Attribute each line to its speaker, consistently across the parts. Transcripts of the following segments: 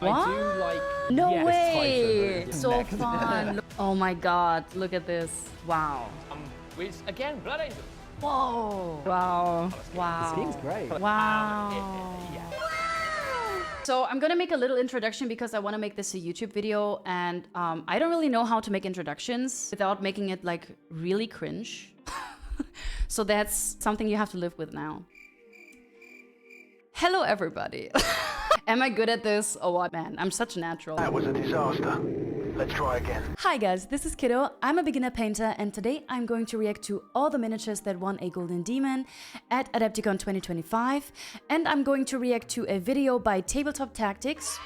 Speaker 1: What?
Speaker 2: I do like...
Speaker 1: No
Speaker 2: yes,
Speaker 1: way!
Speaker 2: Typhon.
Speaker 1: So
Speaker 2: Next.
Speaker 1: fun. Oh my god, look at this. Wow.
Speaker 2: Which, again, Blood Angel.
Speaker 1: Whoa. Wow. Wow.
Speaker 3: Skin's great.
Speaker 1: Wow.
Speaker 2: Yeah.
Speaker 1: So I'm gonna make a little introduction because I want to make this a YouTube video, and I don't really know how to make introductions without making it like really cringe. So that's something you have to live with now. Hello everybody. Am I good at this or what? Man, I'm such a natural.
Speaker 4: That was a disaster. Let's try again.
Speaker 1: Hi guys, this is Kiddo. I'm a beginner painter, and today I'm going to react to all the miniatures that won a Golden Demon at Adepticon 2025, and I'm going to react to a video by Tabletop Tactics.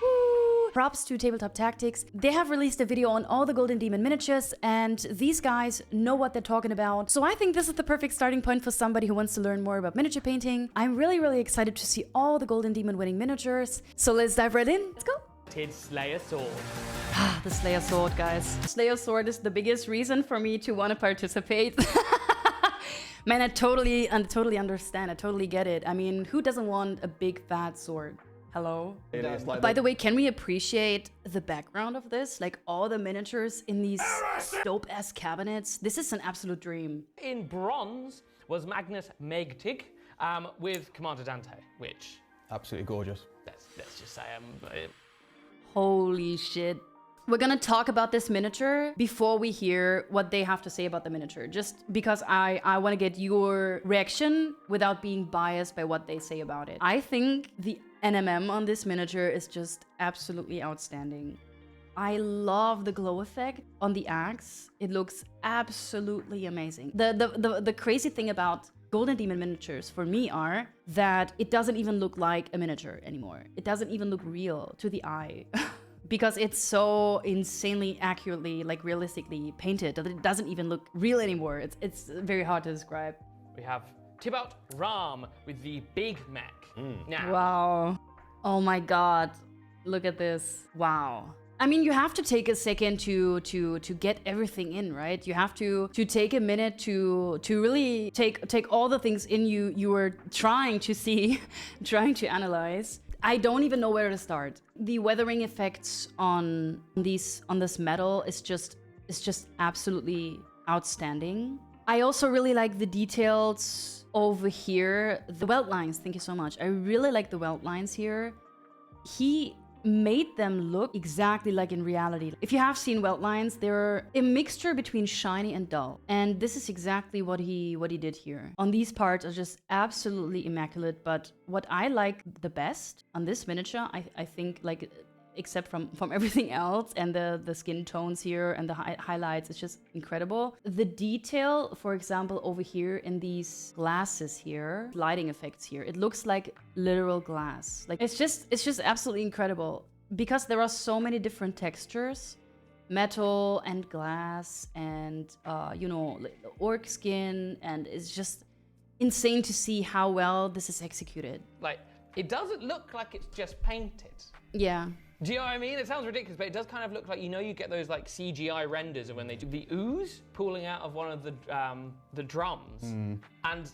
Speaker 1: Woo! Props to Tabletop Tactics. They have released a video on all the Golden Demon miniatures, and these guys know what they're talking about. So I think this is the perfect starting point for somebody who wants to learn more about miniature painting. I'm really excited to see all the Golden Demon winning miniatures. So let's dive right in. Let's go.
Speaker 2: Slayer Sword.
Speaker 1: The Slayer Sword, guys. Slayer Sword is the biggest reason for me to want to participate. Man, I totally understand. I totally get it. I mean, who doesn't want a big fat sword? Hello? By the way, can we appreciate the background of this? Like all the miniatures in these dope-ass cabinets. This is an absolute dream.
Speaker 2: In bronze was Magnus Megtig with Commander Dante, which...
Speaker 3: Absolutely gorgeous.
Speaker 2: Let's just say...
Speaker 1: Holy shit. We're gonna talk about this miniature before we hear what they have to say about the miniature, just because I want to get your reaction without being biased by what they say about it. I think the NMM on this miniature is just absolutely outstanding. I love the glow effect on the axe. It looks absolutely amazing. The crazy thing about Golden Demon miniatures for me are that it doesn't even look like a miniature anymore. It doesn't even look real to the eye because it's so insanely accurately, like realistically painted that it doesn't even look real anymore. It's very hard to describe.
Speaker 2: We have Tibalt Ram with the big mech. Now,
Speaker 1: Wow. Oh my god. Look at this. Wow. I mean, you have to take a second to get everything in, right? You have to take a minute to really take all the things in you were trying to see, trying to analyze. I don't even know where to start. The weathering effects on this metal is just absolutely outstanding. I also really like the details over here. The welt lines, thank you so much. I really like the welt lines here. He made them look exactly like in reality. If you have seen welt lines, they're a mixture between shiny and dull. And this is exactly what he did here. On these parts are just absolutely immaculate, but what I like the best on this miniature, I think, like, except from everything else and the skin tones here and the highlights, it's just incredible. The detail, for example, over here in these glasses here, lighting effects here, it looks like literal glass. Like it's just absolutely incredible because there are so many different textures, metal and glass and you know, orc skin, and it's just insane to see how well this is executed.
Speaker 2: like, it doesn't look like it's just painted.
Speaker 1: Yeah.
Speaker 2: Do you know what I mean? It sounds ridiculous, but it does kind of look like, you know, you get those like CGI renders of when they do the ooze pulling out of one of the drums, and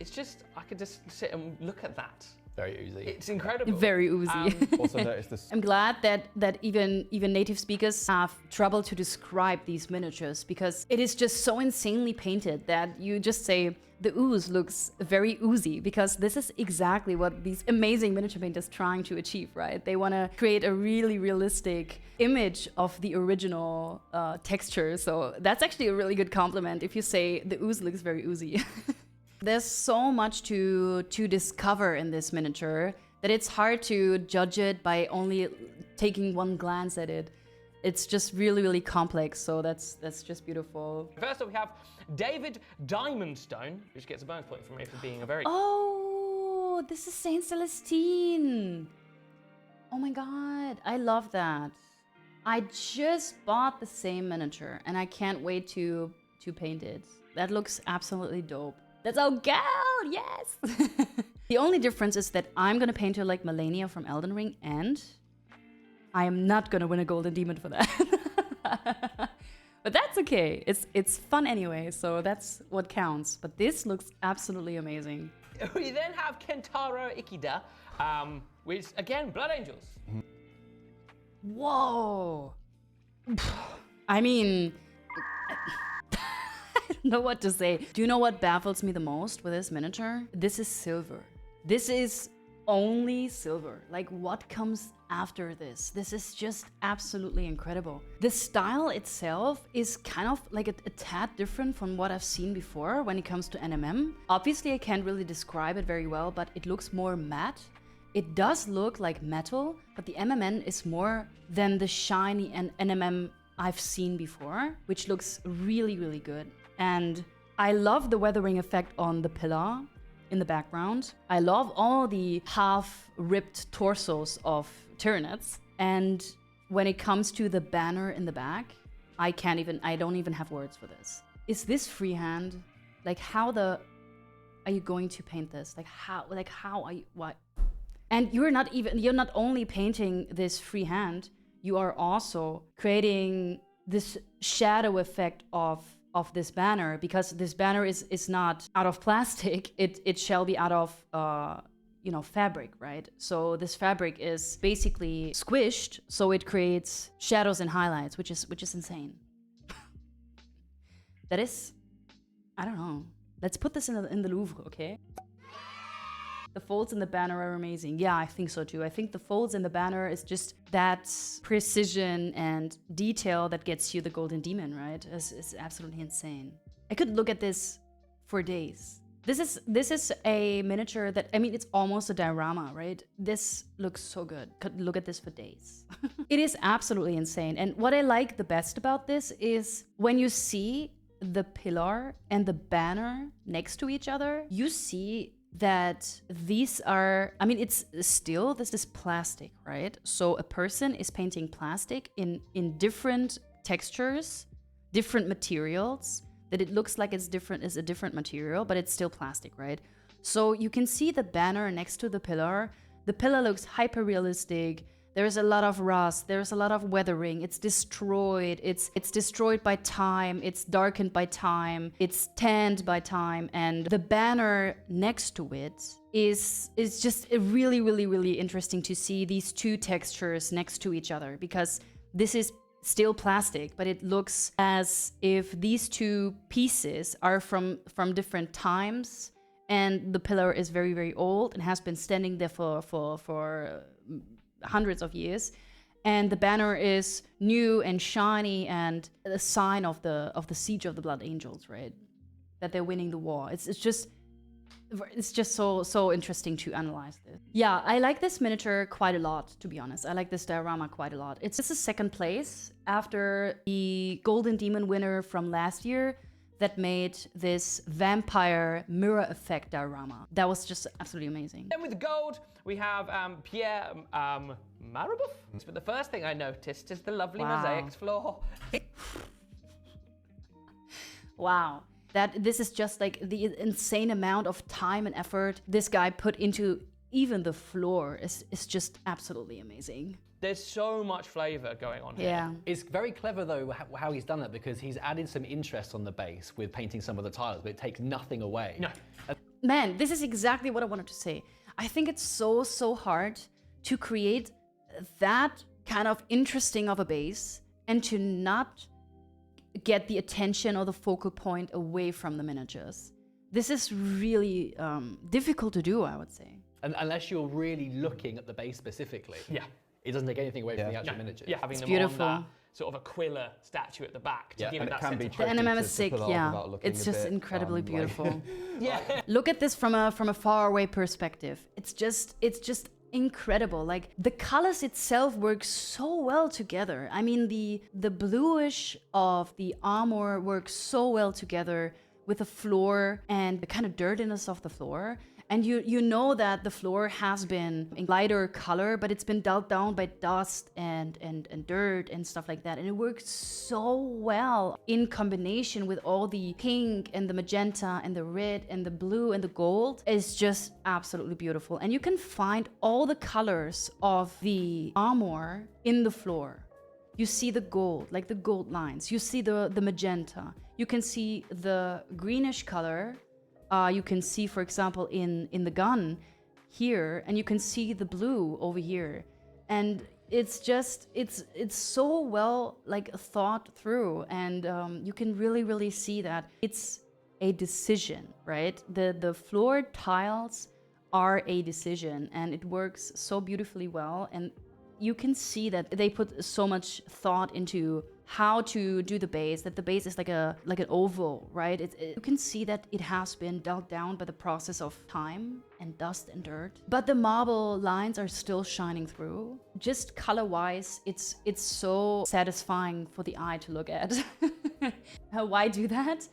Speaker 2: it's just, I could just sit and look at that.
Speaker 3: Very oozy.
Speaker 2: It's incredible.
Speaker 1: Very oozy.
Speaker 3: Also noticed this.
Speaker 1: I'm glad that even native speakers have trouble to describe these miniatures because it is just so insanely painted that you just say the ooze looks very oozy, because this is exactly what these amazing miniature painters trying to achieve, right? They want to create a really realistic image of the original texture. So that's actually a really good compliment if you say the ooze looks very oozy. There's so much to discover in this miniature that it's hard to judge it by only taking one glance at it. It's just really complex, so that's just beautiful.
Speaker 2: First up, we have David Diamondstone, which gets a bonus point from me for being a very...
Speaker 1: Oh, this is Saint Celestine. Oh my god, I love that. I just bought the same miniature, and I can't wait to paint it. That looks absolutely dope. That's our girl, yes! The only difference is that I'm gonna paint her like Melania from Elden Ring, and I am not gonna win a Golden Demon for that. But that's okay. It's fun anyway, so that's what counts. But this looks absolutely amazing.
Speaker 2: We then have Kentaro Ikeda, which again, Blood Angels.
Speaker 1: Whoa. I mean, I don't know what to say. Do you know what baffles me the most with this miniature? This is silver. This is only silver. Like, what comes after this? This is just absolutely incredible. The style itself is kind of like a tad different from what I've seen before when it comes to NMM. Obviously, I can't really describe it very well, but it looks more matte. It does look like metal, but the MMN is more than the shiny and NMM I've seen before, which looks really, really good. And I love the weathering effect on the pillar in the background. I love all the half-ripped torsos of Tyranids. And when it comes to the banner in the back, I don't even have words for this. Is this freehand? Like, how are you going to paint this? How are you, what? And you're not only painting this freehand, you are also creating this shadow effect of this banner, because this banner is not out of plastic. It shall be out of fabric, right? So this fabric is basically squished, so it creates shadows and highlights, which is insane. That is, I don't know. Let's put this in the Louvre, okay? The folds in the banner are amazing. Yeah, I think so too. I think the folds in the banner is just that precision and detail that gets you the golden demon, right? It's absolutely insane. I could look at this for days. This is a miniature that, I mean, it's almost a diorama, right? This looks so good. Could look at this for days. It is absolutely insane. And what I like the best about this is when you see the pillar and the banner next to each other, you see that these are, I mean, this is plastic, right? So a person is painting plastic in different textures, different materials, that it looks like is a different material, but it's still plastic, right? So you can see the banner next to the pillar. The pillar looks hyper realistic. There's a lot of rust. There's a lot of weathering. It's destroyed. It's destroyed by time. It's darkened by time. It's tanned by time. And the banner next to it is just really, really, really interesting to see these two textures next to each other, because this is still plastic, but it looks as if these two pieces are from different times, and the pillar is very, very old and has been standing there for hundreds of years, and the banner is new and shiny and a sign of the siege of the Blood Angels, right? That they're winning the war. It's just so interesting to analyze this. Yeah, I like this miniature quite a lot, to be honest. I like this diorama quite a lot. This is second place after the Golden Demon winner from last year that made this vampire mirror effect diorama. That was just absolutely amazing.
Speaker 2: Then with gold, we have Pierre Marabouf. But the first thing I noticed is the lovely mosaics floor.
Speaker 1: Wow. This is just like the insane amount of time and effort this guy put into even the floor is just absolutely amazing.
Speaker 2: There's so much flavor going on here.
Speaker 1: Yeah.
Speaker 3: It's very clever though how he's done that, because he's added some interest on the base with painting some of the tiles, but it takes nothing away.
Speaker 2: No.
Speaker 1: Man, this is exactly what I wanted to say. I think it's so hard to create that kind of interesting of a base and to not get the attention or the focal point away from the miniatures. This is really difficult to do, I would say.
Speaker 3: And unless you're really looking at the base specifically.
Speaker 2: Yeah.
Speaker 3: It doesn't take anything away from the actual miniatures.
Speaker 2: Yeah, having
Speaker 1: It's
Speaker 2: them
Speaker 1: beautiful.
Speaker 2: on that sort of Aquila statue at the back to give it that sense of
Speaker 1: The NMM is sick, yeah. It's just incredibly beautiful.
Speaker 2: Yeah.
Speaker 1: Look at this from a far away perspective. It's just incredible. Like, the colors itself work so well together. I mean, the bluish of the armor works so well together with the floor and the kind of dirtiness of the floor. And you know that the floor has been in lighter color, but it's been dulled down by dust and dirt and stuff like that. And it works so well in combination with all the pink and the magenta and the red and the blue and the gold. It's just absolutely beautiful. And you can find all the colors of the armor in the floor. You see the gold, like the gold lines. You see the magenta. You can see the greenish color you can see, for example, in the gun here, and you can see the blue over here. And it's just, it's so well like thought through, and you can really see that it's a decision, right? The floor tiles are a decision, and it works so beautifully well. And you can see that they put so much thought into how to do the base, that the base is like an oval, right? You can see that it has been dulled down by the process of time and dust and dirt, but the marble lines are still shining through. Just color-wise, it's so satisfying for the eye to look at. Why do that?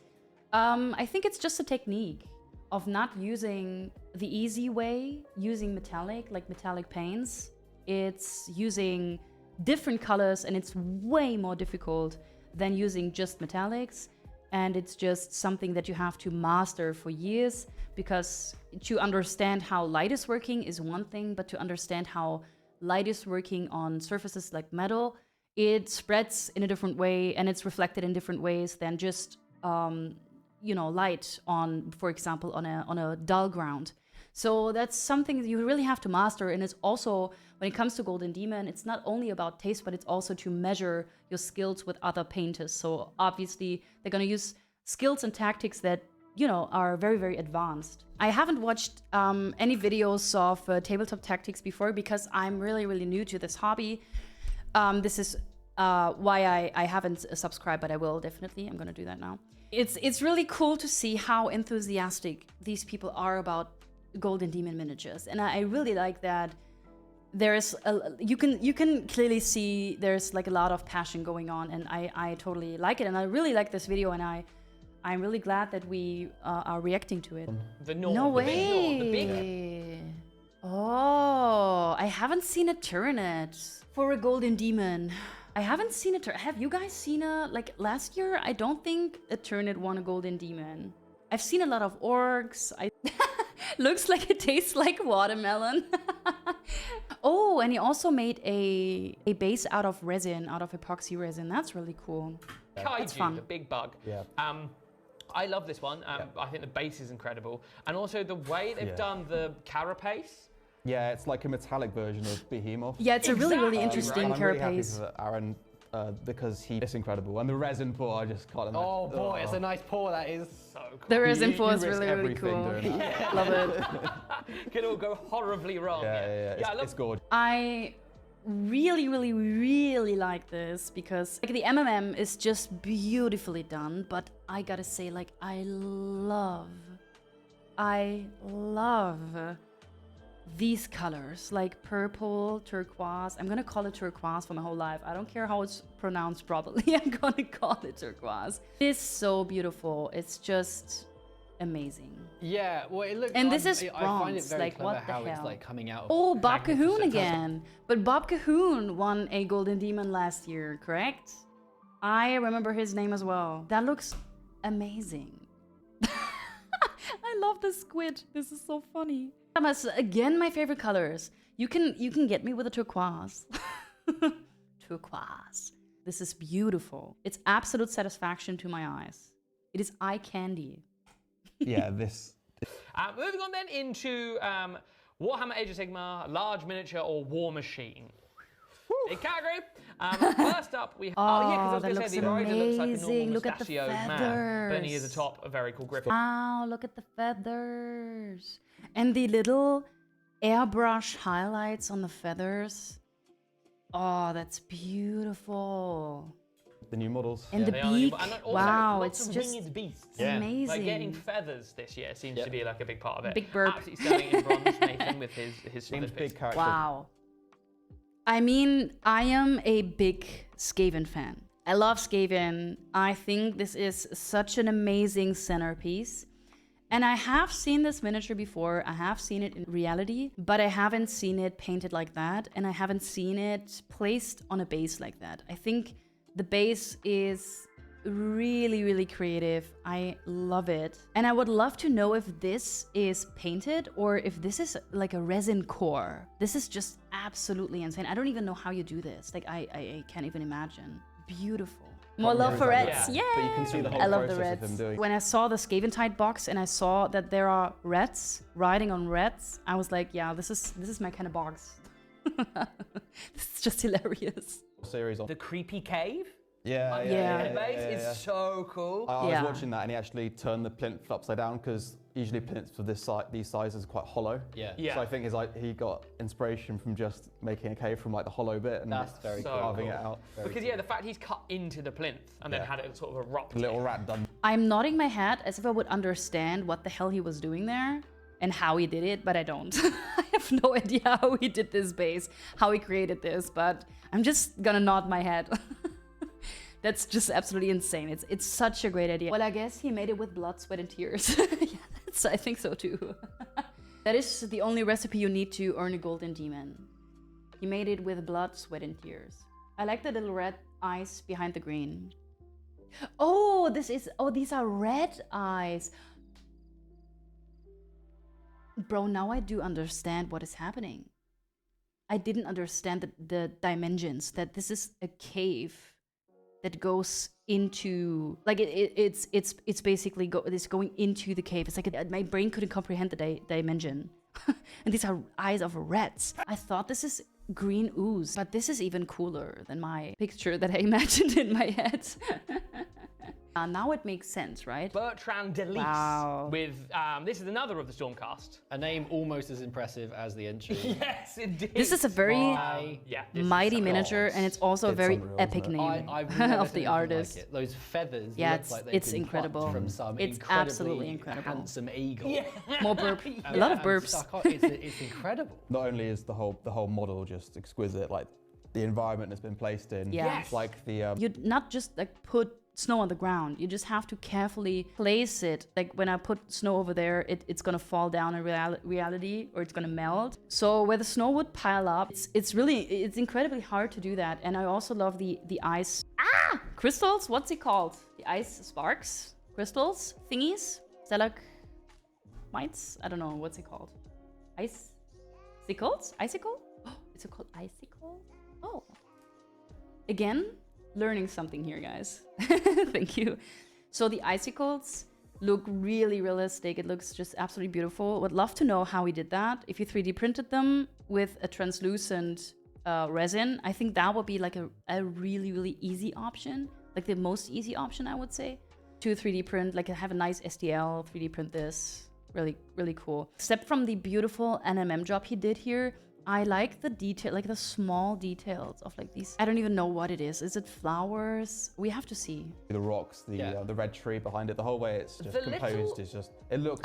Speaker 1: I think it's just a technique of not using the easy way, using metallic paints. It's using different colors, and it's way more difficult than using just metallics. And it's just something that you have to master for years, because to understand how light is working is one thing, but to understand how light is working on surfaces like metal, it spreads in a different way, and it's reflected in different ways than just light on, for example, on a dull ground. So that's something that you really have to master. And it's also, when it comes to Golden Demon, it's not only about taste, but it's also to measure your skills with other painters. So obviously they're going to use skills and tactics that, are very, very advanced. I haven't watched any videos of tabletop tactics before, because I'm really, really new to this hobby. This is why I haven't subscribed, but I will definitely. I'm going to do that now. It's really cool to see how enthusiastic these people are about Golden Demon miniatures, and I really like that. There's you can clearly see there's like a lot of passion going on, and I totally like it, and I really like this video, and I'm really glad that we are reacting to it. No way.
Speaker 2: The big.
Speaker 1: Oh, I haven't seen a Tyranid for a Golden Demon. I haven't seen a Tyranid. Have you guys seen last year? I don't think a Tyranid won a Golden Demon. I've seen a lot of orcs. Looks like it tastes like watermelon. Oh, and he also made a base out of resin, out of epoxy resin. That's really cool. That's fun.
Speaker 2: The big bug.
Speaker 3: Yeah.
Speaker 2: I love this one. I think the base is incredible. And also the way they've done the carapace.
Speaker 5: Yeah, it's like a metallic version of Behemoth.
Speaker 1: Yeah, it's a really interesting
Speaker 5: I'm really happy
Speaker 1: carapace.
Speaker 5: for Aaron because it's incredible. And the resin pour, I just can't imagine.
Speaker 3: Oh boy, it's a nice pour, that is.
Speaker 2: So cool.
Speaker 1: The resin pour is
Speaker 5: You risk
Speaker 1: really
Speaker 5: everything
Speaker 1: cool.
Speaker 5: doing that.
Speaker 1: Love it.
Speaker 2: Could all go horribly wrong.
Speaker 5: Yeah, it's gorgeous.
Speaker 1: I really like this, because the MMM is just beautifully done, but I gotta say, I love these colors, like purple, turquoise. I'm gonna call it turquoise for my whole life. I don't care how it's pronounced properly. I'm gonna call it turquoise. It's so beautiful. It's just amazing.
Speaker 3: Yeah, well, it looks.
Speaker 1: And this is
Speaker 3: I find it
Speaker 1: bronze.
Speaker 3: very
Speaker 1: Like,
Speaker 3: clever
Speaker 1: what the
Speaker 3: how
Speaker 1: hell?
Speaker 3: it's like coming out.
Speaker 1: Oh, Bob Cahoon
Speaker 3: magnificent.
Speaker 1: again. But Bob Cahoon won a Golden Demon last year, correct? I remember his name as well. That looks amazing. I love the squid. This is so funny. Again, my favorite colors. You can get me with a turquoise. Turquoise. This is beautiful. It's absolute satisfaction to my eyes. It is eye candy.
Speaker 5: Yeah, this.
Speaker 2: Moving on then into Warhammer Age of Sigmar, large miniature or war machine. Big category. First up, we have. Oh, yeah, because I was going to say the Rider looks like a normal
Speaker 1: Look at the
Speaker 2: mustachioed man, but then he is atop a very cool griffin.
Speaker 1: Wow, look at the feathers. And the little airbrush highlights on the feathers. Oh, that's beautiful.
Speaker 5: The new models.
Speaker 1: And the
Speaker 2: They are
Speaker 1: beak.
Speaker 2: and also
Speaker 1: Wow,
Speaker 2: lots
Speaker 1: it's
Speaker 2: of
Speaker 1: just
Speaker 2: winged beasts.
Speaker 1: amazing.
Speaker 2: Like getting feathers this year seems to be like a big part of it.
Speaker 1: Big burp.
Speaker 2: Absolutely stunning in bronze, Nathan, with his
Speaker 5: Seems
Speaker 2: feathers.
Speaker 5: big character.
Speaker 1: Wow. I mean, I am a big Skaven fan. I love Skaven. I think this is such an amazing centerpiece. And I have seen this miniature before. I have seen it in reality, but I haven't seen it painted like that. And I haven't seen it placed on a base like that. I think the base is really creative. I love it. And I would love to know if this is painted or if this is like a resin core. This is just absolutely insane. I don't even know how you do this. Like, I can't even imagine. Beautiful. More love for
Speaker 5: Exactly.
Speaker 1: reds,
Speaker 2: Yeah.
Speaker 1: yay!
Speaker 5: But you can see the whole
Speaker 1: I love the
Speaker 5: process of
Speaker 1: reds.
Speaker 5: him doing.
Speaker 1: When I saw the Skaventide box and I saw that there are reds riding on reds, I was like, yeah, this is my kind of box. This is just hilarious.
Speaker 5: Series on.
Speaker 2: The creepy cave.
Speaker 5: Yeah,
Speaker 1: Yeah.
Speaker 2: The base is so cool.
Speaker 5: I
Speaker 1: Yeah.
Speaker 5: was watching that and he actually turned the plinth upside down because usually plinths for these sizes are quite hollow.
Speaker 3: Yeah.
Speaker 2: Yeah.
Speaker 5: So I think he got inspiration from just making a cave from like the hollow bit and
Speaker 3: That's very
Speaker 2: So
Speaker 3: cool.
Speaker 5: carving
Speaker 2: cool.
Speaker 5: it out.
Speaker 2: Because the fact he's cut into the plinth and then
Speaker 5: Yeah.
Speaker 2: had it sort of erupt.
Speaker 5: The little rat done.
Speaker 1: I'm nodding my head as if I would understand what the hell he was doing there and how he did it, but I don't. I have no idea how he did this base, how he created this, but I'm just gonna nod my head. That's just absolutely insane. It's such a great idea. Well, I guess he made it with blood, sweat, and tears. Yeah, I think so too. That is the only recipe you need to earn a golden demon. He made it with blood, sweat, and tears. I like the little red eyes behind the green. Oh, these are red eyes. Bro, now I do understand what is happening. I didn't understand the dimensions, that this is a cave that goes into, like it's basically it's going into the cave. It's like my brain couldn't comprehend the dimension. And these are eyes of rats. I thought this is green ooze, but this is even cooler than my picture that I imagined in my head. Now it makes sense, right?
Speaker 2: Bertrand Delis
Speaker 1: Wow.
Speaker 2: with, this is another of the Stormcast.
Speaker 3: A name almost as impressive as the entry.
Speaker 2: Yes, indeed.
Speaker 1: This is a very
Speaker 2: yeah, this is
Speaker 1: mighty
Speaker 2: so
Speaker 1: miniature, and it's also a
Speaker 5: It's
Speaker 1: very
Speaker 5: unreal,
Speaker 1: epic
Speaker 5: isn't it?
Speaker 1: name
Speaker 3: I've never
Speaker 1: of
Speaker 3: seen
Speaker 1: the
Speaker 3: anything
Speaker 1: artist.
Speaker 3: Like it. Those feathers
Speaker 1: Yeah,
Speaker 3: look
Speaker 1: it's-
Speaker 3: like they've
Speaker 1: it's
Speaker 3: been plucked
Speaker 1: incredible.
Speaker 3: from some
Speaker 1: It's
Speaker 3: incredibly
Speaker 1: absolutely incredible.
Speaker 3: handsome eagle.
Speaker 2: Yeah.
Speaker 1: More burp. A lot of burps.
Speaker 3: It's incredible.
Speaker 5: Not only is the whole model just exquisite, like the environment has been placed in.
Speaker 1: Yeah. Yes.
Speaker 5: Like the
Speaker 1: You'd not just like put snow on the ground. You just have to carefully place it. Like when I put snow over there, it's gonna fall down in reality, or it's gonna melt. So where the snow would pile up, it's incredibly hard to do that. And I also love the ice crystals. What's it called? The ice sparks, crystals, thingies, stalagmites. I don't know what's it called. Icicles? Icicle? Is it called icicle? Oh, again. Learning something here, guys. Thank you. So the icicles look really realistic. It looks just absolutely beautiful. Would love to know how he did that. If you 3D printed them with a translucent resin, I think that would be like a really, really easy option. Like the most easy option, I would say. To 3D print, like have a nice STL, 3D print this. Really, really cool. Except from the beautiful NMM job he did here, I like the detail, like the small details of like these. I don't even know what it is. Is it flowers? We have to see.
Speaker 5: the rocks, the red tree behind it, the whole way it's just
Speaker 2: The
Speaker 5: composed
Speaker 2: little-
Speaker 5: is just. It looks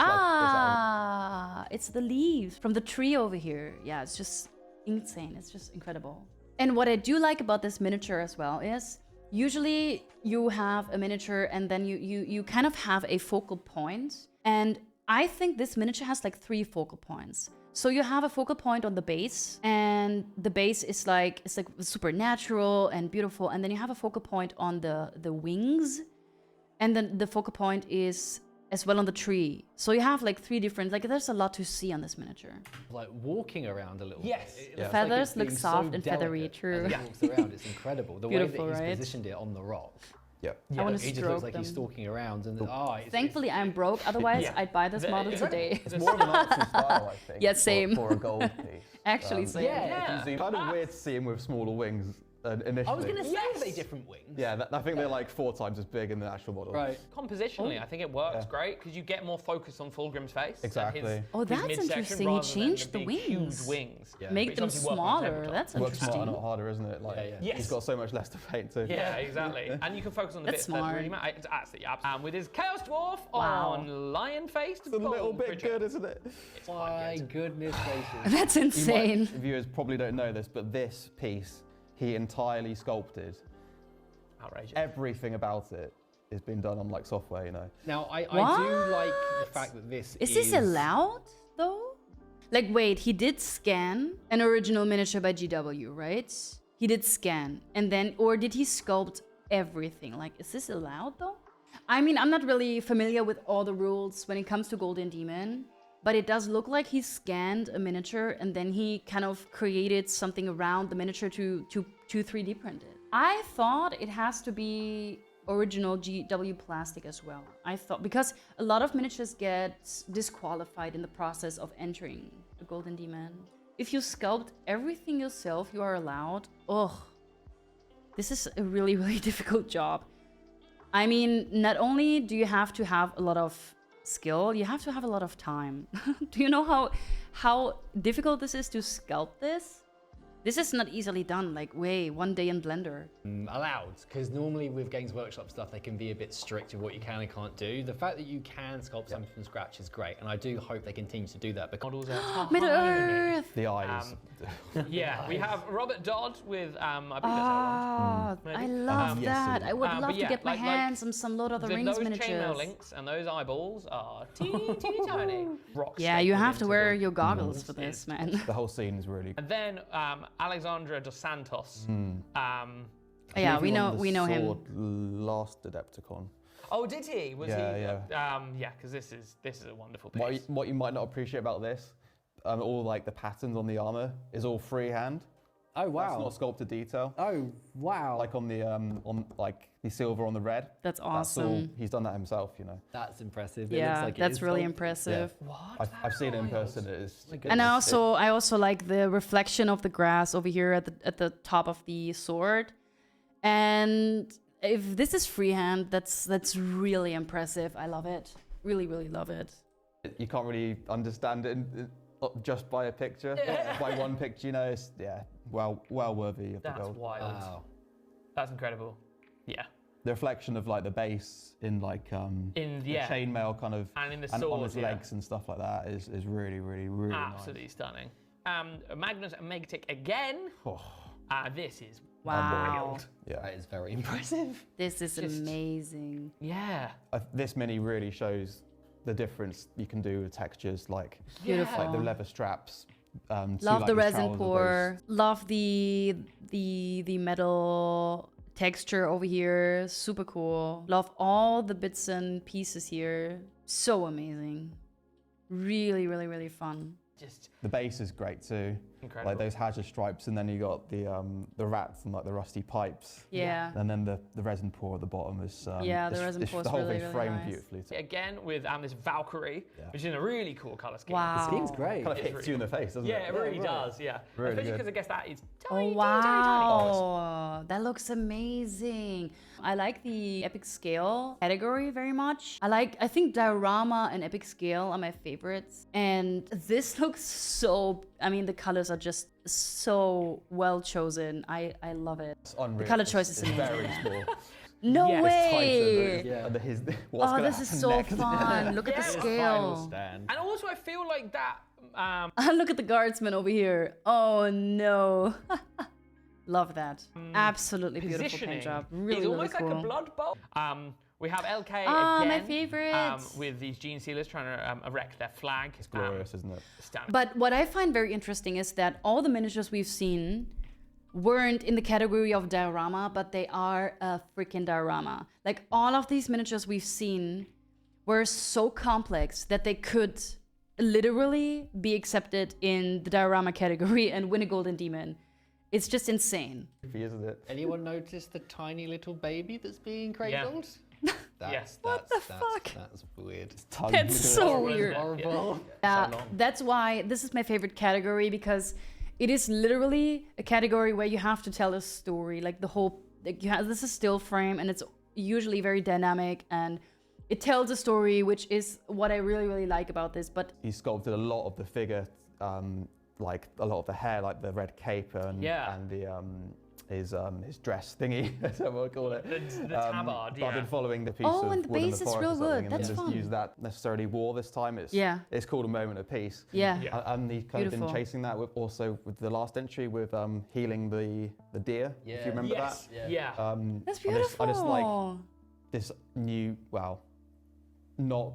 Speaker 1: It's the leaves from the tree over here. Yeah, it's just insane. It's just incredible. And what I do like about this miniature as well is usually you have a miniature and then you kind of have a focal point. And I think this miniature has like 3 focal points. So you have a focal point on the base, and the base is like, it's like super natural and beautiful. And then you have a focal point on the wings, and then the focal point is as well on the tree. So you have like 3 different, like there's a lot to see on this miniature.
Speaker 3: Like walking around a little
Speaker 2: Yes.
Speaker 3: bit. It
Speaker 5: The
Speaker 3: looks
Speaker 1: feathers
Speaker 3: it's
Speaker 1: look
Speaker 3: being
Speaker 1: soft
Speaker 3: so
Speaker 1: and feathery,
Speaker 3: delicate
Speaker 1: true.
Speaker 3: As it walks around, it's incredible. The
Speaker 1: Beautiful,
Speaker 3: way that he's
Speaker 1: right?
Speaker 3: positioned it on the rock.
Speaker 5: Yeah.
Speaker 1: I want
Speaker 3: He
Speaker 1: to
Speaker 3: just
Speaker 1: stroke
Speaker 3: looks like
Speaker 1: them.
Speaker 3: he's stalking around, and
Speaker 1: Thankfully, I'm broke. Otherwise,
Speaker 2: Yeah.
Speaker 1: I'd buy this model today.
Speaker 5: It's more of an artsy style, I think.
Speaker 1: Yeah, same.
Speaker 5: For a gold piece.
Speaker 1: Actually, same.
Speaker 3: Yeah.
Speaker 5: It's kind of weird to see him with smaller wings initially.
Speaker 3: I was going to say,
Speaker 2: Yes.
Speaker 3: are they different wings?
Speaker 5: Yeah, I think they're like 4 times as big in the actual model.
Speaker 3: Right.
Speaker 2: Compositionally, I think it works great because you get more focus on Fulgrim's face. and
Speaker 5: Exactly.
Speaker 1: Oh, that's
Speaker 2: midsection
Speaker 1: interesting. He
Speaker 2: rather than
Speaker 1: changed the
Speaker 2: big,
Speaker 1: wings.
Speaker 2: Huge wings.
Speaker 3: Yeah.
Speaker 1: Make
Speaker 2: Which
Speaker 1: them
Speaker 2: obviously work on
Speaker 1: smaller.
Speaker 2: tabletop.
Speaker 1: That's
Speaker 5: Works smarter,
Speaker 1: interesting.
Speaker 5: not harder, isn't it? Like,
Speaker 3: Yeah, yeah.
Speaker 2: Yes.
Speaker 5: He's got so much less to paint too.
Speaker 2: Yeah, exactly. And you can focus on the
Speaker 1: That's
Speaker 2: bits that really
Speaker 1: smart.
Speaker 2: matter. It's absolutely absolutely. With his Chaos Dwarf
Speaker 1: Wow.
Speaker 2: on lion faced.
Speaker 5: It's a little bit good, isn't it?
Speaker 2: It's
Speaker 3: My
Speaker 2: quite good.
Speaker 3: goodness gracious.
Speaker 1: That's insane.
Speaker 5: Viewers probably don't know this, but this piece, he entirely sculpted.
Speaker 2: Outrageous.
Speaker 5: Everything about it has been done on like software, you know.
Speaker 3: Now, I do
Speaker 1: What?
Speaker 3: like the fact that this
Speaker 1: Is this allowed though? Like, wait, he did scan an original miniature by GW, right? He did scan, and then, or did he sculpt everything? Like, is this allowed though? I mean, I'm not really familiar with all the rules when it comes to Golden Demon, but it does look like he scanned a miniature and then he kind of created something around the miniature to 3D print it. I thought it has to be original GW plastic as well. I thought, because a lot of miniatures get disqualified in the process of entering the Golden Demon. If you sculpt everything yourself, you are allowed. Ugh. This is a really, really difficult job. I mean, not only do you have to have a lot of skill, you have to have a lot of time. Do you know how difficult this is to sculpt this? This is not easily done, like, one day in Blender.
Speaker 3: Allowed, because normally with Games Workshop stuff, they can be a bit strict with what you can and can't do. The fact that you can sculpt something from scratch is great, and I do hope they continue to do that. Because
Speaker 2: Models are
Speaker 1: Middle-earth!
Speaker 5: The eyes.
Speaker 2: Yeah, we have Robert Dodd with, I believe that's
Speaker 1: Ah, I love
Speaker 5: Yes,
Speaker 1: that.
Speaker 5: it
Speaker 1: I would
Speaker 2: but
Speaker 1: love
Speaker 2: yeah,
Speaker 1: to get my
Speaker 2: like
Speaker 1: hands on some Lord of the Rings
Speaker 2: those
Speaker 1: miniatures.
Speaker 2: chainmail links and those eyeballs are teeny tiny. Rock
Speaker 1: Yeah, you
Speaker 2: stapled
Speaker 1: have to
Speaker 2: into
Speaker 1: wear
Speaker 2: them.
Speaker 1: your goggles for this, man.
Speaker 5: The whole scene is really.
Speaker 2: And then Alexandra dos Santos.
Speaker 1: Yeah,
Speaker 5: He
Speaker 1: we
Speaker 5: won the
Speaker 1: know him.
Speaker 5: sword last Adepticon.
Speaker 2: Oh, did he? Was
Speaker 5: Yeah,
Speaker 2: he?
Speaker 5: yeah.
Speaker 2: Yeah, because this is a wonderful piece.
Speaker 5: What you might not appreciate about this, all like the patterns on the armor is all freehand.
Speaker 3: oh
Speaker 5: That's
Speaker 3: wow,
Speaker 5: not sculpted detail.
Speaker 3: oh wow,
Speaker 5: Like on like the silver on the red.
Speaker 1: That's
Speaker 5: That's all.
Speaker 1: awesome.
Speaker 5: He's done that himself, you know.
Speaker 3: that's impressive. It
Speaker 1: Yeah,
Speaker 3: looks like it
Speaker 1: that's
Speaker 3: is
Speaker 1: really
Speaker 3: sculpted.
Speaker 1: impressive.
Speaker 2: What?
Speaker 5: I've seen it in person. It is.
Speaker 1: And I also like the reflection of the grass over here at the top of the sword. And if this is freehand, that's really impressive. I love it. Really, really love it.
Speaker 5: You can't really understand it just by a picture. By one picture, you know. It's well worthy of the
Speaker 2: That's
Speaker 5: gold.
Speaker 2: wild.
Speaker 3: Wow.
Speaker 2: That's incredible. Yeah.
Speaker 5: The reflection of like the base in like
Speaker 2: In
Speaker 5: the chainmail kind of
Speaker 2: and in the
Speaker 5: and on
Speaker 2: swords,
Speaker 5: his
Speaker 2: yeah.
Speaker 5: legs and stuff like that is really
Speaker 2: Absolutely stunning. Magnus and Megatic again.
Speaker 5: nice. Oh,
Speaker 2: This is
Speaker 1: Wow.
Speaker 2: wild.
Speaker 5: yeah.
Speaker 3: That is very impressive.
Speaker 1: This is
Speaker 2: Just-
Speaker 1: amazing.
Speaker 2: Yeah.
Speaker 5: This mini really shows the difference you can do with textures, like
Speaker 1: Beautiful.
Speaker 5: like the leather straps. To,
Speaker 1: Love
Speaker 5: like,
Speaker 1: the
Speaker 5: these
Speaker 1: resin
Speaker 5: trousers,
Speaker 1: pour. Love the metal texture over here. Super cool. Love all the bits and pieces here. So amazing. Really, really, really fun.
Speaker 2: Just
Speaker 5: The base is great too.
Speaker 2: incredible.
Speaker 5: Like those hazard stripes, and then you got the rats and like the rusty pipes.
Speaker 1: Yeah.
Speaker 5: And then the resin pour at the bottom is
Speaker 1: Yeah, the
Speaker 5: it's-
Speaker 1: resin
Speaker 5: it's-
Speaker 1: pour is
Speaker 5: the whole
Speaker 1: really,
Speaker 5: thing's
Speaker 1: really
Speaker 5: framed
Speaker 1: nice.
Speaker 5: beautifully too.
Speaker 2: Again with this Valkyrie, which is in a really cool color scheme.
Speaker 1: Wow.
Speaker 3: The scheme's great.
Speaker 5: Kind of
Speaker 2: It's
Speaker 5: hits
Speaker 2: really
Speaker 5: you in the face, doesn't
Speaker 2: Yeah,
Speaker 5: it?
Speaker 2: it really
Speaker 3: right.
Speaker 2: does. Yeah.
Speaker 5: Really
Speaker 2: Especially
Speaker 5: good.
Speaker 2: because I guess that is
Speaker 1: Oh
Speaker 2: tiny,
Speaker 1: wow, that looks amazing. I like the epic scale category very much. I think diorama and epic scale are my favorites. And this looks so, I mean, the colors are just so well chosen. I love it.
Speaker 5: It's unreal.
Speaker 1: The color choice is
Speaker 5: it's very
Speaker 1: amazing.
Speaker 5: small.
Speaker 1: No
Speaker 2: Yeah, it's
Speaker 1: way.
Speaker 3: Yeah.
Speaker 5: And
Speaker 1: Oh, this is so fun. Look at the
Speaker 2: Yeah, it's
Speaker 3: Final
Speaker 1: scale.
Speaker 3: stand.
Speaker 2: And also I feel like that
Speaker 1: Look at the guardsman over here. Oh no. Love that. Absolutely beautiful paint
Speaker 2: positioning
Speaker 1: job.
Speaker 2: is
Speaker 1: Really, really
Speaker 2: almost
Speaker 1: cool.
Speaker 2: like a blood bowl. We have LK
Speaker 1: Ah, my
Speaker 2: again
Speaker 1: favorite.
Speaker 2: with these gene sealers trying to erect their flag.
Speaker 5: It's glorious, isn't it?
Speaker 2: Stunning.
Speaker 1: But what I find very interesting is that all the miniatures we've seen weren't in the category of diorama, but they are a freaking diorama. Like all of these miniatures we've seen were so complex that they could literally be accepted in the diorama category and win a golden demon. It's just insane.
Speaker 5: Isn't it?
Speaker 3: Anyone notice the tiny little baby that's being cradled?
Speaker 2: Yes.
Speaker 3: That's weird.
Speaker 5: Tons
Speaker 1: That's
Speaker 5: of
Speaker 1: so
Speaker 2: Horrible, isn't
Speaker 1: weird.
Speaker 2: it?
Speaker 3: Horrible.
Speaker 1: Yeah,
Speaker 2: long.
Speaker 1: that's why this is my favorite category, because it is literally a category where you have to tell a story. Like the whole, like this is still frame, and it's usually very dynamic, and it tells a story, which is what I really, really like about this. But
Speaker 5: He sculpted a lot of the figure, like a lot of the hair, like the red cape and the his dress thingy, that's what we'll call it.
Speaker 2: The tabard,
Speaker 5: But I've been following the piece
Speaker 1: Oh,
Speaker 5: of
Speaker 1: and the
Speaker 5: wood in
Speaker 1: base is
Speaker 5: forest
Speaker 1: real
Speaker 5: or something,
Speaker 1: good.
Speaker 5: and
Speaker 1: That's
Speaker 5: then just
Speaker 1: fun.
Speaker 5: use that necessarily war this time. It's it's called a moment of peace.
Speaker 1: yeah,
Speaker 2: Yeah.
Speaker 5: And he kind of
Speaker 1: Beautiful.
Speaker 5: been chasing that with also with the last entry with healing the deer. If
Speaker 3: Yeah.
Speaker 5: you remember
Speaker 2: Yes.
Speaker 3: Yeah.
Speaker 2: Yeah.
Speaker 5: that.
Speaker 1: that's
Speaker 5: I
Speaker 1: beautiful.
Speaker 5: just like this new, not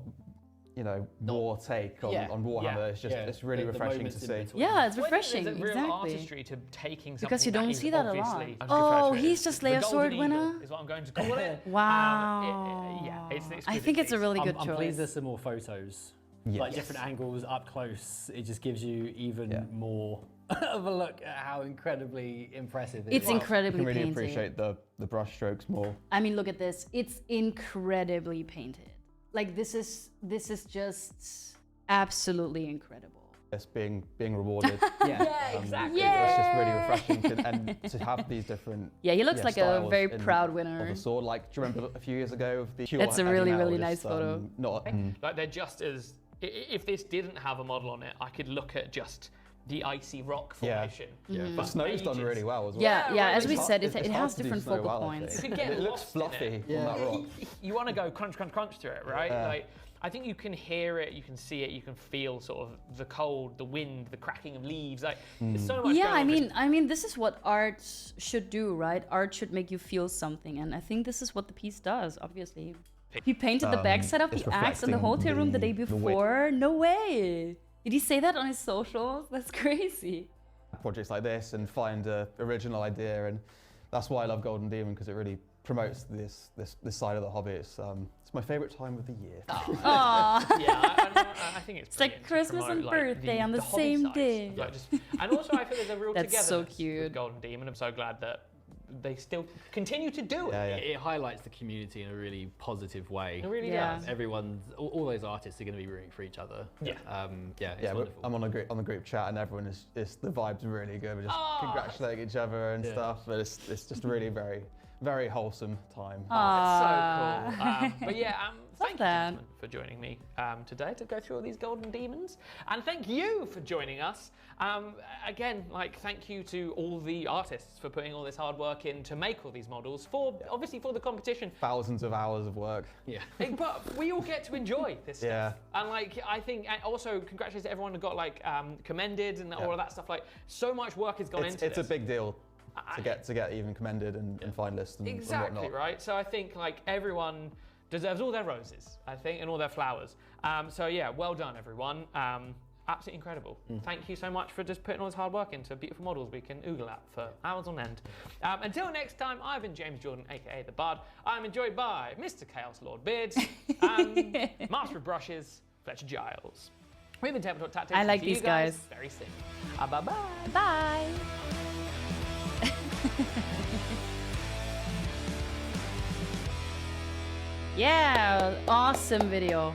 Speaker 5: war take on Warhammer.
Speaker 2: Yeah.
Speaker 5: It's just it's really
Speaker 3: The
Speaker 5: refreshing to
Speaker 3: moments in
Speaker 5: see.
Speaker 3: between.
Speaker 1: yeah, it's
Speaker 2: Well, I think
Speaker 1: refreshing.
Speaker 2: There's a real
Speaker 1: Exactly.
Speaker 2: artistry to taking something
Speaker 1: Because you don't
Speaker 2: is
Speaker 1: see that a lot.
Speaker 2: obviously- I'm
Speaker 1: Oh,
Speaker 2: referring to it
Speaker 1: he's
Speaker 2: as
Speaker 1: just
Speaker 2: the
Speaker 1: Slayer
Speaker 2: Golden
Speaker 1: Sword
Speaker 2: Eagle
Speaker 1: winner?
Speaker 2: is what I'm going to call it.
Speaker 1: Wow.
Speaker 2: Yeah, it's an
Speaker 1: I
Speaker 2: exquisite
Speaker 1: think it's a
Speaker 2: piece.
Speaker 1: really
Speaker 3: I'm
Speaker 1: good
Speaker 3: pleased
Speaker 1: choice.
Speaker 3: there's some more photos.
Speaker 5: Yes.
Speaker 3: Like different angles up close. It just gives you even more of a look at how incredibly impressive it
Speaker 1: It's
Speaker 3: is.
Speaker 5: You
Speaker 1: incredibly
Speaker 5: can really
Speaker 1: painted.
Speaker 5: appreciate the brush strokes more.
Speaker 1: I mean, look at this. It's incredibly painted. Like this is just absolutely incredible.
Speaker 5: It's being rewarded.
Speaker 3: Yeah,
Speaker 2: exactly.
Speaker 5: It's just really refreshing and to have these different.
Speaker 1: Yeah, he looks like a
Speaker 5: styles
Speaker 1: very
Speaker 5: in-
Speaker 1: proud
Speaker 5: Of
Speaker 1: winner.
Speaker 5: the sword, like do you remember a few years ago of the pure
Speaker 1: That's a
Speaker 5: heavy
Speaker 1: really,
Speaker 5: metal,
Speaker 1: really
Speaker 5: just,
Speaker 1: nice photo.
Speaker 5: Not.
Speaker 2: Like they're just as, if this didn't have a model on it, I could look at just the icy rock
Speaker 5: Yeah.
Speaker 2: formation.
Speaker 5: The snow's done really well as well.
Speaker 1: Yeah,
Speaker 2: Yeah,
Speaker 1: as
Speaker 2: right,
Speaker 1: we
Speaker 2: it's
Speaker 1: said,
Speaker 5: It's
Speaker 1: it
Speaker 5: hard
Speaker 1: has
Speaker 5: to do
Speaker 1: different
Speaker 5: snow
Speaker 1: focal
Speaker 5: well, I
Speaker 1: points.
Speaker 2: You
Speaker 5: think.
Speaker 2: could get
Speaker 5: It looks
Speaker 2: lost in
Speaker 5: fluffy
Speaker 2: it.
Speaker 5: on that rock.
Speaker 2: You want to go crunch, crunch, crunch through it, right? Like, I think you can hear it, you can see it, you can feel sort of the cold, the wind, the cracking of leaves. Like, there's so much
Speaker 1: Yeah,
Speaker 2: going on.
Speaker 1: I mean, this is what art should do, right? Art should make you feel something, and I think this is what the piece does. Obviously, he painted the backside of
Speaker 5: it's
Speaker 1: the axe in the
Speaker 5: reflecting
Speaker 1: hotel room the day
Speaker 5: the width.
Speaker 1: before. No way! Did he say that on his socials? That's crazy.
Speaker 5: Projects like this and find an original idea, and that's why I love Golden Demon, because it really promotes this side of the hobby. It's my favourite time of the year.
Speaker 1: Aww.
Speaker 2: Yeah, I think it's
Speaker 1: like
Speaker 2: brilliant to
Speaker 1: Christmas
Speaker 2: promote,
Speaker 1: and
Speaker 2: like,
Speaker 1: birthday on the
Speaker 2: hobby
Speaker 1: same
Speaker 2: side.
Speaker 1: day.
Speaker 2: Like, and also, I feel there's a real
Speaker 1: That's so
Speaker 2: togetherness
Speaker 1: cute.
Speaker 2: with Golden Demon. I'm so glad that they still continue to do it.
Speaker 5: Yeah.
Speaker 3: It highlights the community in a really positive way.
Speaker 2: It really
Speaker 1: Yeah.
Speaker 2: does.
Speaker 3: All those artists are going to be rooting for each other.
Speaker 2: Yeah.
Speaker 3: It's
Speaker 5: Yeah,
Speaker 3: wonderful.
Speaker 5: I'm on the group chat, and everyone is the vibe's really good. We're just
Speaker 2: Oh,
Speaker 5: congratulating each other and stuff. But it's just really very wholesome time.
Speaker 2: It's so cool. But yeah, thank you,
Speaker 1: that.
Speaker 2: gentlemen, for joining me today to go through all these Golden Demons. And thank you for joining us. Again, thank you to all the artists for putting all this hard work in to make all these models, obviously for the competition.
Speaker 5: Thousands of hours of work.
Speaker 3: Yeah.
Speaker 2: But we all get to enjoy this stuff.
Speaker 5: Yeah.
Speaker 2: And I think, and also congratulations to everyone who got commended and all of that stuff. So much work has gone into
Speaker 5: It's
Speaker 2: this.
Speaker 5: a big deal to get even commended and finalists and
Speaker 2: Exactly,
Speaker 5: whatnot.
Speaker 2: right? So I think everyone deserves all their roses, I think, and all their flowers. So yeah, well done, everyone. Absolutely incredible. Thank you so much for just putting all this hard work into beautiful models we can oogle at for hours on end. Until next time, I've been James Jordan, aka The Bard. I'm enjoyed by Mr. Chaos Lord Beards, Master of Brushes, Fletcher Giles. We've been Tabletop Tactics.
Speaker 1: I like
Speaker 2: See you
Speaker 1: these guys.
Speaker 2: very soon. Bye-bye.
Speaker 1: Bye. Yeah, awesome video.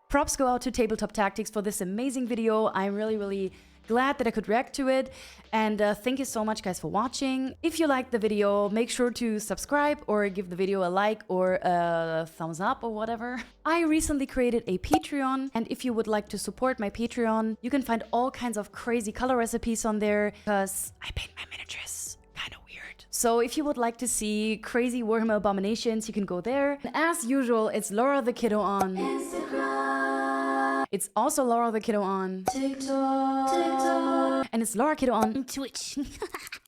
Speaker 1: Props go out to Tabletop Tactics for this amazing video. I'm really glad that I could react to it. And thank you so much, guys, for watching. If you liked the video, make sure to subscribe or give the video a like or a thumbs up or whatever. I recently created a Patreon, and if you would like to support my Patreon, you can find all kinds of crazy color recipes on there, because I paint my miniatures kind of weird. So if you would like to see crazy Warhammer abominations, you can go there. And as usual, it's Laura the Kiddo on Instagram. It's also Laura the Kiddo on TikTok. And it's Laura Kiddo on Twitch.